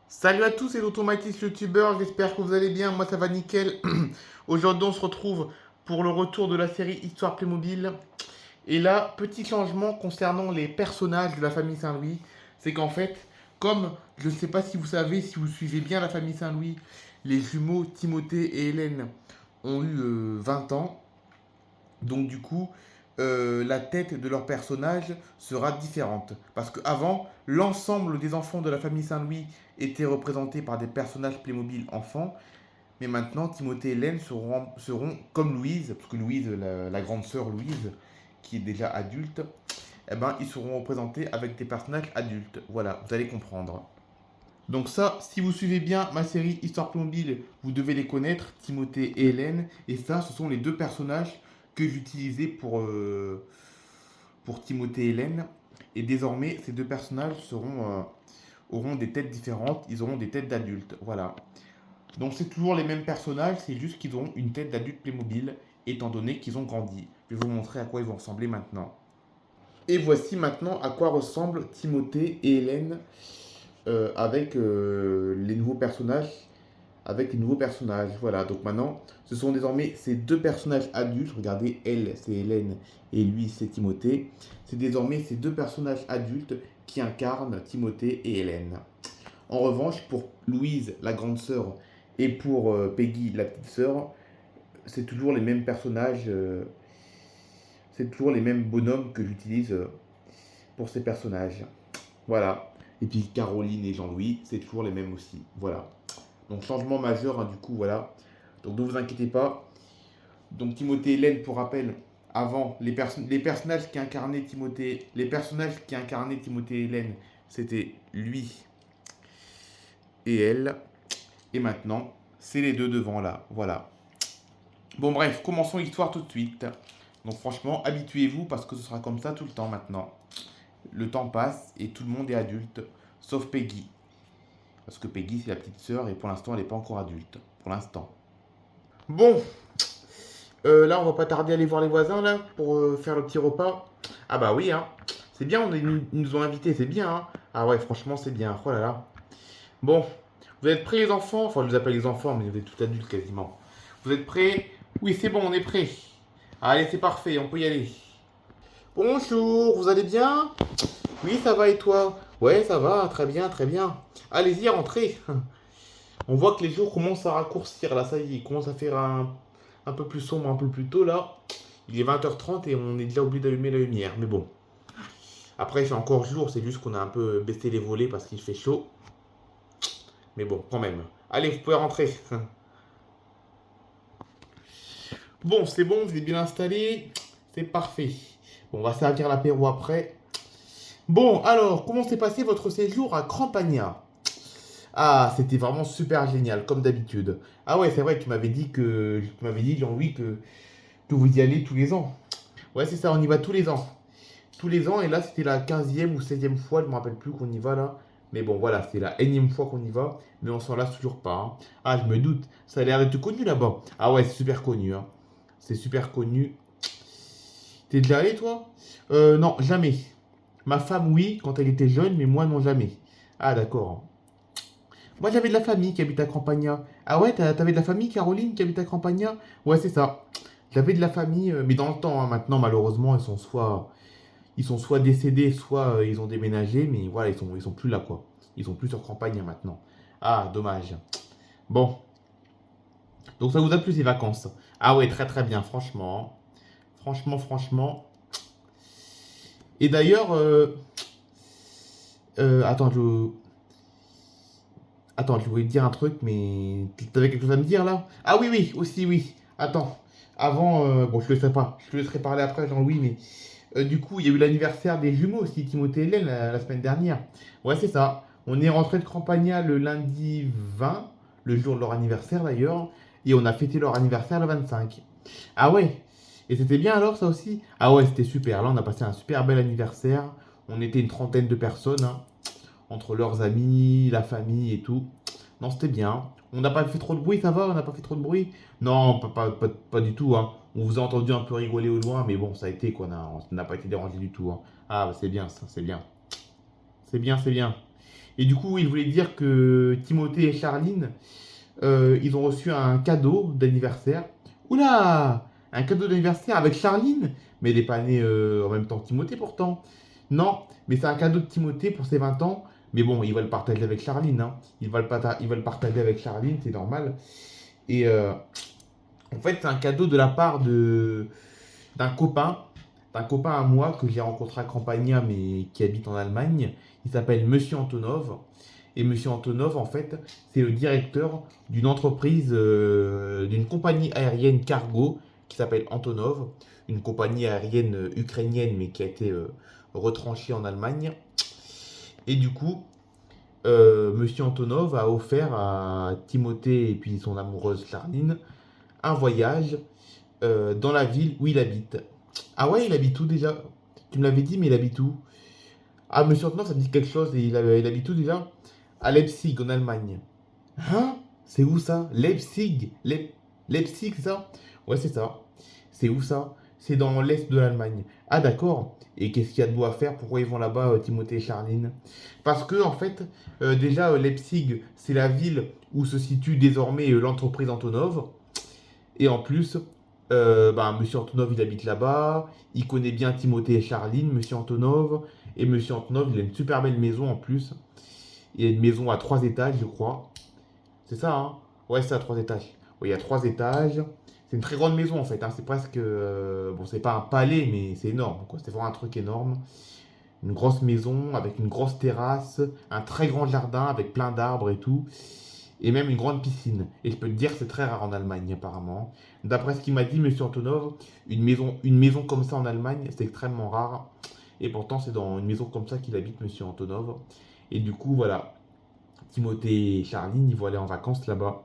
Salut à tous, c'est l'Automatis YouTuber, j'espère que vous allez bien, moi ça va nickel. Aujourd'hui on se retrouve pour le retour de la série Histoire Playmobil. Et là, petit changement concernant les personnages de la famille Saint-Louis, c'est qu'en fait, comme je ne sais pas si vous savez, si vous suivez bien la famille Saint-Louis, les jumeaux Timothée et Hélène ont eu 20 ans. Donc du coup, la tête de leur personnage sera différente. Parce qu'avant, l'ensemble des enfants de la famille Saint-Louis étaient représentés par des personnages Playmobil enfants. Mais maintenant, Timothée et Hélène seront comme Louise, parce que Louise, la grande sœur Louise, qui est déjà adulte, eh ben, ils seront représentés avec des personnages adultes. Voilà, vous allez comprendre. Donc ça, si vous suivez bien ma série Histoire Playmobil, vous devez les connaître, Timothée et Hélène. Et ça, ce sont les deux personnages que j'utilisais pour Timothée et Hélène. Et désormais, ces deux personnages auront des têtes différentes, ils auront des têtes d'adultes. Voilà. Donc c'est toujours les mêmes personnages, c'est juste qu'ils auront une tête d'adulte Playmobil, étant donné qu'ils ont grandi. Je vais vous montrer à quoi ils vont ressembler maintenant. Et voici maintenant à quoi ressemblent Timothée et Hélène avec les nouveaux personnages. Avec les nouveaux personnages, voilà. Donc maintenant, ce sont désormais ces deux personnages adultes. Regardez, elle, c'est Hélène et lui, c'est Timothée. C'est désormais ces deux personnages adultes qui incarnent Timothée et Hélène. En revanche, pour Louise, la grande sœur, et pour Peggy, la petite sœur, c'est toujours les mêmes personnages, c'est toujours les mêmes bonhommes que j'utilise pour ces personnages. Voilà. Et puis Caroline et Jean-Louis, c'est toujours les mêmes aussi. Voilà. Donc changement majeur, hein, du coup, voilà. Donc ne vous inquiétez pas. Donc Timothée et Hélène, pour rappel, avant, les personnages qui incarnaient Timothée, les personnages qui incarnaient Timothée et Hélène, c'était lui et elle. Et maintenant, c'est les deux devant là. Voilà. Bon bref, commençons l'histoire tout de suite. Donc franchement, habituez-vous parce que ce sera comme ça tout le temps maintenant. Le temps passe et tout le monde est adulte, sauf Peggy. Parce que Peggy, c'est la petite sœur et pour l'instant, elle n'est pas encore adulte. Pour l'instant. Bon, là, on va pas tarder à aller voir les voisins, là, pour faire le petit repas. Ah bah oui, hein. C'est bien, ils nous ont invités, c'est bien, hein. Ah ouais, franchement, c'est bien. Oh là là. Bon, vous êtes prêts, les enfants? Enfin, je les appelle les enfants, mais vous êtes tous adultes quasiment. Vous êtes prêts? Oui, c'est bon, on est prêts. Allez, c'est parfait, on peut y aller. Bonjour, vous allez bien? Oui, ça va et toi? Ouais, ça va, très bien, très bien. Allez-y, rentrez. On voit que les jours commencent à raccourcir, là, ça y est, il commence à faire un peu plus sombre, un peu plus tôt, là. Il est 20h30 et on est déjà obligé d'allumer la lumière, mais bon. Après, il fait encore jour, c'est juste qu'on a un peu baissé les volets parce qu'il fait chaud. Mais bon, quand même. Allez, vous pouvez rentrer. Bon, c'est bon, vous êtes bien installé. C'est parfait. Bon, on va servir l'apéro après. Bon, alors, comment s'est passé votre séjour à Crampagna? Ah, c'était vraiment super génial, comme d'habitude. Ah ouais, c'est vrai, tu m'avais dit, Jean-Louis, que vous y allez tous les ans. Ouais, c'est ça, on y va tous les ans. Tous les ans, et là, c'était la 15e ou 16e fois, je ne me rappelle plus qu'on y va là. Mais bon, voilà, c'est la énième fois qu'on y va, mais on s'en lasse toujours pas, hein. Ah, je me doute, ça a l'air d'être connu là-bas. Ah ouais, c'est super connu, hein. C'est super connu. T'es déjà allé, toi? Non, jamais. Ma femme, oui, quand elle était jeune, mais moi, non, jamais. Ah, d'accord. Moi, j'avais de la famille qui habite à Campagna. Ah ouais, t'avais de la famille, Caroline, qui habite à Campagna? Ouais, c'est ça. J'avais de la famille, mais dans le temps, hein. Maintenant, malheureusement, ils sont soit décédés, soit ils ont déménagé, mais voilà, ils sont plus là, quoi. Ils sont plus sur Campagna maintenant. Ah, dommage. Bon, donc ça vous a plu ces vacances? Ah ouais, très très bien, franchement. Franchement, franchement. Et d'ailleurs, attends, je voulais te dire un truc, mais t'avais quelque chose à me dire là? Ah oui, oui, aussi, oui. Attends, avant, bon, je le sais pas, je te laisserai parler après, Jean-Louis, mais du coup, il y a eu l'anniversaire des jumeaux aussi, Timothée et Hélène, la semaine dernière. Ouais, c'est ça. On est rentré de Campagna le lundi 20, le jour de leur anniversaire d'ailleurs, et on a fêté leur anniversaire le 25. Ah ouais, et c'était bien alors ça aussi? Ah ouais, c'était super. Là, on a passé un super bel anniversaire. On était une trentaine de personnes, hein, entre leurs amis, la famille et tout. Non, c'était bien. On n'a pas fait trop de bruit, ça va? On n'a pas fait trop de bruit? Non, pas du tout, hein. On vous a entendu un peu rigoler au loin, mais bon, ça a été quoi. On n'a pas été dérangé du tout, hein. Ah, bah, c'est bien, ça, c'est bien. C'est bien, c'est bien. Et du coup, il voulait dire que Timothée et Charline, ils ont reçu un cadeau d'anniversaire. Oula! Un cadeau d'anniversaire avec Charline? Mais il n'est pas né en même temps que Timothée pourtant. Non, mais c'est un cadeau de Timothée pour ses 20 ans. Mais bon, il va le partager avec Charline, hein. Il va le partager avec Charline, c'est normal. Et en fait, c'est un cadeau de la part d'un copain, d'un copain à moi que j'ai rencontré à Campagna, mais qui habite en Allemagne. Il s'appelle Monsieur Antonov. Et Monsieur Antonov, en fait, c'est le directeur d'une entreprise, d'une compagnie aérienne cargo qui s'appelle Antonov, une compagnie aérienne ukrainienne, mais qui a été retranchée en Allemagne. Et du coup, Monsieur Antonov a offert à Timothée et puis son amoureuse Charline un voyage dans la ville où il habite. Ah ouais, il habite où déjà? Tu me l'avais dit, mais il habite où? Ah, Monsieur Antonov, ça me dit quelque chose. Et il habite où déjà? À Leipzig, en Allemagne. Hein? C'est où ça? Leipzig? Leipzig, c'est ça? Ouais, c'est ça. C'est où ça? C'est dans l'est de l'Allemagne. Ah, d'accord. Et qu'est-ce qu'il y a de beau à faire? Pourquoi ils vont là-bas, Timothée et Charline? Parce que, en fait, déjà, Leipzig, c'est la ville où se situe désormais l'entreprise Antonov. Et en plus, bah, Monsieur Antonov, il habite là-bas. Il connaît bien Timothée et Charline, Monsieur Antonov. Et Monsieur Antonov, il a une super belle maison en plus. Il a une maison à 3 étages, je crois. C'est ça, hein? Ouais, c'est à 3 étages. Ouais, il y a 3 étages. C'est une très grande maison en fait, hein. C'est presque. Bon, c'est pas un palais, mais c'est énorme, quoi. C'est vraiment un truc énorme. Une grosse maison avec une grosse terrasse, un très grand jardin avec plein d'arbres et tout. Et même une grande piscine. Et je peux te dire que c'est très rare en Allemagne, apparemment. D'après ce qu'il m'a dit, Monsieur Antonov, une maison comme ça en Allemagne, c'est extrêmement rare. Et pourtant, c'est dans une maison comme ça qu'il habite, Monsieur Antonov. Et du coup, voilà. Timothée et Charline, ils vont aller en vacances là-bas.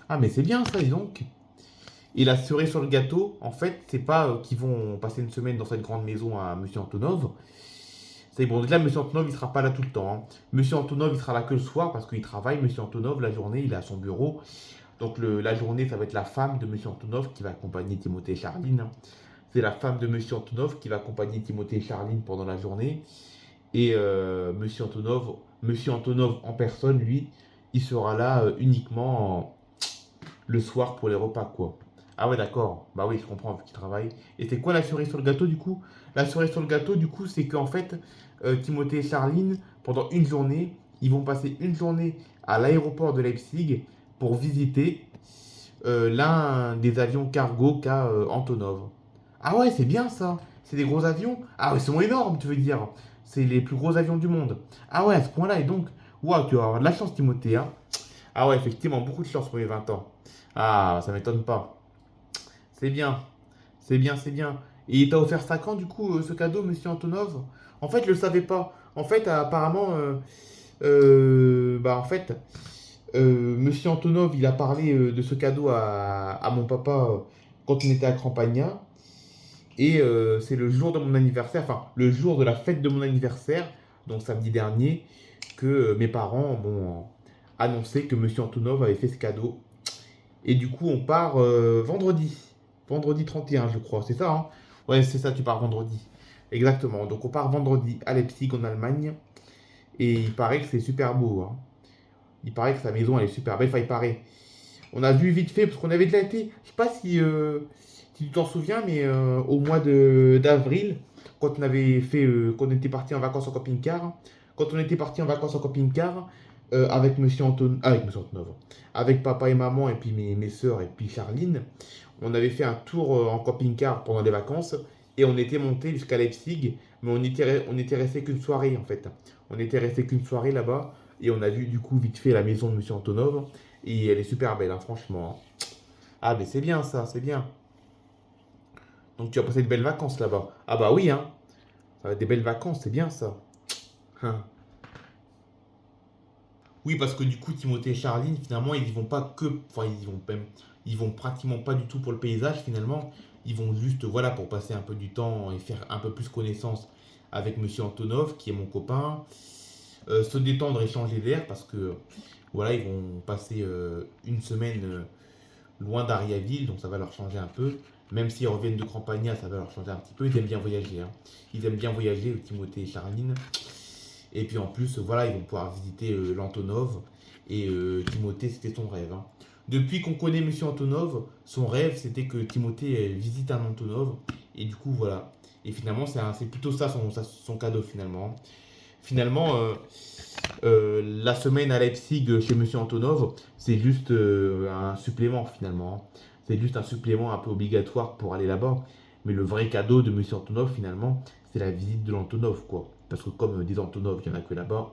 Ah, mais c'est bien ça, dis donc. Et la cerise sur le gâteau, en fait, c'est pas qu'ils vont passer une semaine dans cette grande maison à Monsieur Antonov. C'est bon, déjà, Monsieur Antonov, il sera pas là tout le temps, hein. Monsieur Antonov, il sera là que le soir parce qu'il travaille. Monsieur Antonov, la journée, il est à son bureau. Donc, la journée, ça va être la femme de Monsieur Antonov qui va accompagner Timothée et Charline, hein. C'est la femme de Monsieur Antonov qui va accompagner Timothée et Charline pendant la journée. Et Monsieur Antonov en personne, lui, il sera là uniquement le soir pour les repas, quoi. Ah ouais, d'accord. Bah oui, je comprends, vu qu'il travaille. Et c'est quoi la cerise sur le gâteau, du coup? La cerise sur le gâteau, du coup, c'est qu'en fait, Timothée et Charline, pendant une journée, ils vont passer une journée à l'aéroport de Leipzig pour visiter l'un des avions cargo qu'a Antonov. Ah ouais, c'est bien ça. C'est des gros avions. Ah ouais, ils sont énormes, tu veux dire. C'est les plus gros avions du monde. Ah ouais, à ce point-là, et donc, waouh, tu vas avoir de la chance, Timothée, hein. Ah ouais, effectivement, beaucoup de chance pour les 20 ans. Ah, ça m'étonne pas. C'est bien, c'est bien, c'est bien. Et il t'a offert ça quand, du coup, ce cadeau, Monsieur Antonov? En fait, je le savais pas. En fait, apparemment, bah, en fait, Monsieur Antonov, il a parlé de ce cadeau à mon papa quand on était à Campagna. Et c'est le jour de mon anniversaire, enfin, le jour de la fête de mon anniversaire, donc samedi dernier, que mes parents m'ont annoncé que Monsieur Antonov avait fait ce cadeau. Et du coup, on part vendredi. Vendredi 31, je crois. C'est ça, hein? Ouais, c'est ça, tu pars vendredi. Exactement. Donc, on part vendredi à Leipzig, en Allemagne. Et il paraît que c'est super beau, hein. Il paraît que sa maison, elle est super belle. Enfin, il paraît. On a vu vite fait, parce qu'on avait déjà été. Je sais pas si tu t'en souviens, mais au mois d'avril, quand on avait fait. Quand on était parti en vacances en camping-car. Quand on était parti en vacances en camping-car, avec Monsieur Antonov, avec papa et maman, et puis mes soeurs, et puis Charline, on avait fait un tour en camping-car pendant les vacances. Et on était monté jusqu'à Leipzig, mais on était resté qu'une soirée en fait. On était resté qu'une soirée là-bas, et on a vu du coup vite fait la maison de Monsieur Antonov. Et elle est super belle, hein, franchement. Ah, mais c'est bien ça, c'est bien. Donc tu vas passer de belles vacances là-bas. Ah bah oui, hein. Ça va être des belles vacances, c'est bien ça. Hein. Oui, parce que du coup, Timothée et Charline, finalement, ils y vont pas que. Enfin, ils vont pratiquement pas du tout pour le paysage, finalement. Ils vont juste, voilà, pour passer un peu du temps et faire un peu plus connaissance avec Monsieur Antonov, qui est mon copain. Se détendre et changer d'air, parce que, voilà, ils vont passer une semaine loin d'Ariaville, donc ça va leur changer un peu. Même s'ils reviennent de Campagna, ça va leur changer un petit peu. Ils aiment bien voyager, hein. Ils aiment bien voyager, Timothée et Charline. Et puis en plus, voilà, ils vont pouvoir visiter l'Antonov. Et Timothée, c'était son rêve, hein. Depuis qu'on connaît Monsieur Antonov, son rêve, c'était que Timothée visite un Antonov. Et du coup, voilà. Et finalement, c'est plutôt ça son cadeau, finalement. Finalement, la semaine à Leipzig chez Monsieur Antonov, c'est juste un supplément, finalement. C'est juste un supplément un peu obligatoire pour aller là-bas. Mais le vrai cadeau de Monsieur Antonov, finalement, c'est la visite de l'Antonov, quoi. Parce que comme des Antonov, il n'y en a que là-bas.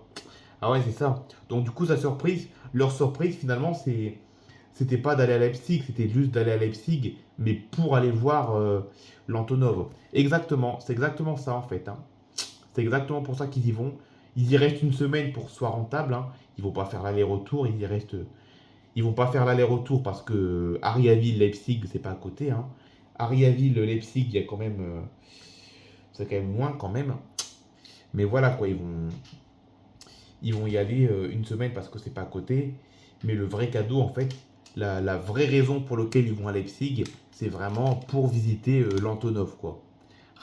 Ah ouais, c'est ça. Donc du coup, leur surprise, finalement, c'était pas d'aller à Leipzig, c'était juste d'aller à Leipzig, mais pour aller voir l'Antonov. Exactement, c'est exactement ça en fait, hein. C'est exactement pour ça qu'ils y vont. Ils y restent une semaine pour que ce soit rentable, hein. Ils vont pas faire l'aller-retour, ils vont pas faire l'aller-retour parce que Ariaville, Leipzig, c'est pas à côté, hein. Ariaville, Leipzig, il y a quand même, c'est quand même loin quand même. Mais voilà quoi, ils vont y aller une semaine parce que c'est pas à côté. Mais le vrai cadeau, en fait, la vraie raison pour laquelle ils vont à Leipzig, c'est vraiment pour visiter l'Antonov, quoi.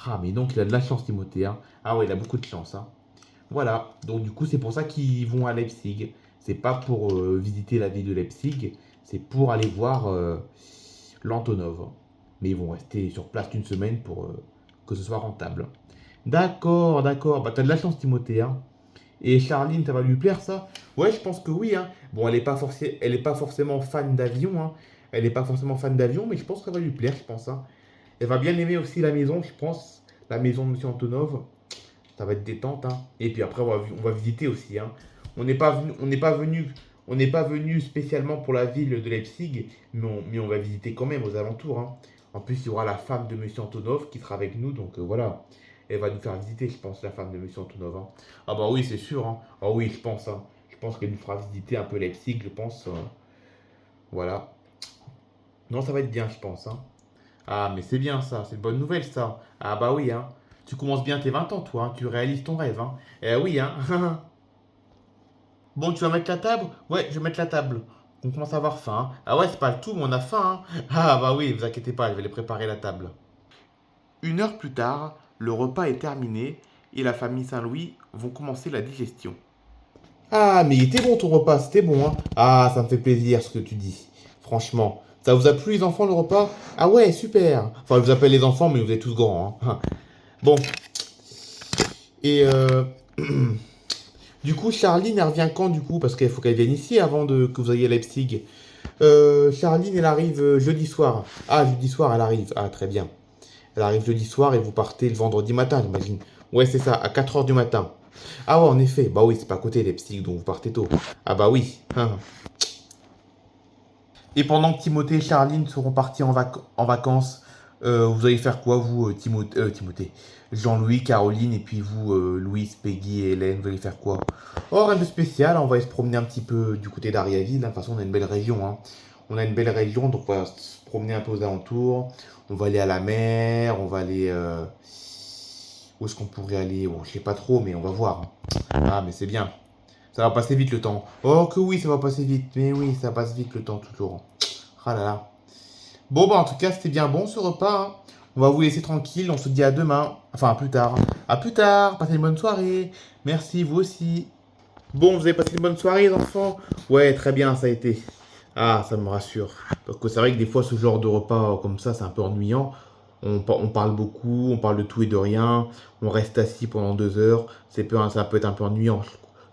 Ah, mais donc il a de la chance, Timothée, hein. Ah ouais, il a beaucoup de chance, hein. Voilà, donc du coup, c'est pour ça qu'ils vont à Leipzig. C'est pas pour visiter la ville de Leipzig, c'est pour aller voir l'Antonov. Mais ils vont rester sur place une semaine pour que ce soit rentable. D'accord, d'accord. Bah, t'as de la chance, Timothée, hein. Et Charline, ça va lui plaire ça? Ouais, je pense que oui, hein. Bon, elle est pas forcément fan d'avion, hein. Elle n'est pas forcément fan d'avion, mais je pense que ça va lui plaire, je pense, hein. Elle va bien aimer aussi la maison, je pense. La maison de Monsieur Antonov. Ça va être détente, hein. Et puis après, on va visiter aussi, hein. On n'est pas venu spécialement pour la ville de Leipzig, mais on va visiter quand même aux alentours, hein. En plus, il y aura la femme de Monsieur Antonov qui sera avec nous, donc voilà. Elle va nous faire visiter, je pense, la femme de Monsieur Antonov, hein. Ah bah oui, c'est sûr, hein. Ah oui, je pense, hein. Je pense qu'elle nous fera visiter un peu Leipzig, je pense. Voilà. Non, ça va être bien, je pense, hein. Ah, mais c'est bien ça, c'est une bonne nouvelle ça. Ah bah oui, hein. Tu commences bien tes 20 ans, toi, hein. Tu réalises ton rêve, hein. Eh oui, hein. Bon, tu vas mettre la table? Ouais, je vais mettre la table. On commence à avoir faim, hein. Ah ouais, c'est pas le tout, mais on a faim, hein. Ah bah oui, vous inquiétez pas, je vais les préparer la table. Une heure plus tard, le repas est terminé et la famille Saint-Louis vont commencer la digestion. Ah, mais il était bon ton repas, c'était bon, hein. Ah, ça me fait plaisir ce que tu dis. Franchement. Ça vous a plu les enfants le repas? Ah ouais, super. Enfin, je vous appelle les enfants, mais vous êtes tous grands, hein. Bon, et du coup, Charline, elle revient quand du coup? Parce qu'il faut qu'elle vienne ici avant que vous ayez à Leipzig. Charline, elle arrive jeudi soir. Ah, jeudi soir, elle arrive. Ah, très bien. Elle arrive jeudi soir et vous partez le vendredi matin, j'imagine. Ouais, c'est ça, à 4 heures du matin. Ah ouais, en effet. Bah oui, c'est pas à côté Leipzig, donc vous partez tôt. Ah bah oui. Hein. Et pendant que Timothée et Charline seront partis en vacances, vous allez faire quoi, vous, Timothée, Jean-Louis, Caroline, et puis vous, Louise, Peggy et Hélène, vous allez faire quoi? Oh, rien de spécial, on va aller se promener un petit peu du côté d'Ariaville, hein. De toute façon, on a une belle région, hein. On a une belle région, donc on va se promener un peu aux alentours. On va aller à la mer, on va aller... où est-ce qu'on pourrait aller? Bon, je sais pas trop, mais on va voir, hein. Ah, mais c'est bien. Ça va passer vite le temps. Oh que oui, ça va passer vite. Mais oui, ça passe vite le temps toujours. Ah là là. Bon bah en tout cas, c'était bien bon ce repas, hein. On va vous laisser tranquille. On se dit à demain. Enfin à plus tard. À plus tard. Passez une bonne soirée. Merci, vous aussi. Bon, vous avez passé une bonne soirée les enfants? Ouais, très bien, ça a été. Ah, ça me rassure. Parce que c'est vrai que des fois, ce genre de repas comme ça, c'est un peu ennuyant. On parle beaucoup, on parle de tout et de rien. On reste assis pendant 2 heures. Ça peut être un peu ennuyant.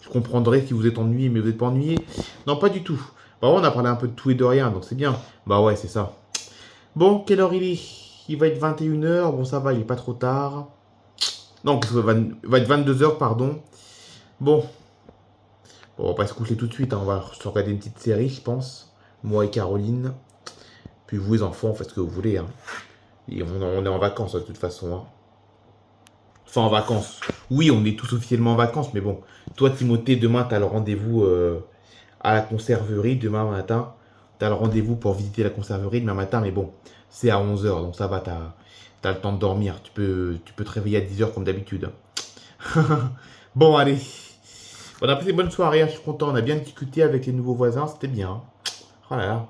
Je comprendrais si vous êtes ennuyé, mais vous n'êtes pas ennuyé. Non, pas du tout. Bah ouais, on a parlé un peu de tout et de rien, donc c'est bien. Bah ouais, c'est ça. Bon, quelle heure il est? Il va être 21 heures. Bon, ça va, il est pas trop tard. Non, il va être 22 heures, pardon. Bon, bon, on va pas se coucher tout de suite, hein. On va se regarder une petite série, je pense. Moi et Caroline. Puis vous, les enfants, faites ce que vous voulez, hein. Et on est en vacances, de toute façon, hein. Enfin, en vacances. Oui, on est tous officiellement en vacances, mais bon. Toi, Timothée, demain, tu as le rendez-vous à la conserverie. Demain matin, tu as le rendez-vous pour visiter la conserverie demain matin, mais bon, c'est à 11 heures, donc ça va, tu as le temps de dormir. Tu peux te réveiller à 10 heures comme d'habitude. Bon, allez. On a passé une bonne soirée, hein, je suis content. On a bien discuté avec les nouveaux voisins, c'était bien, hein. Oh là là.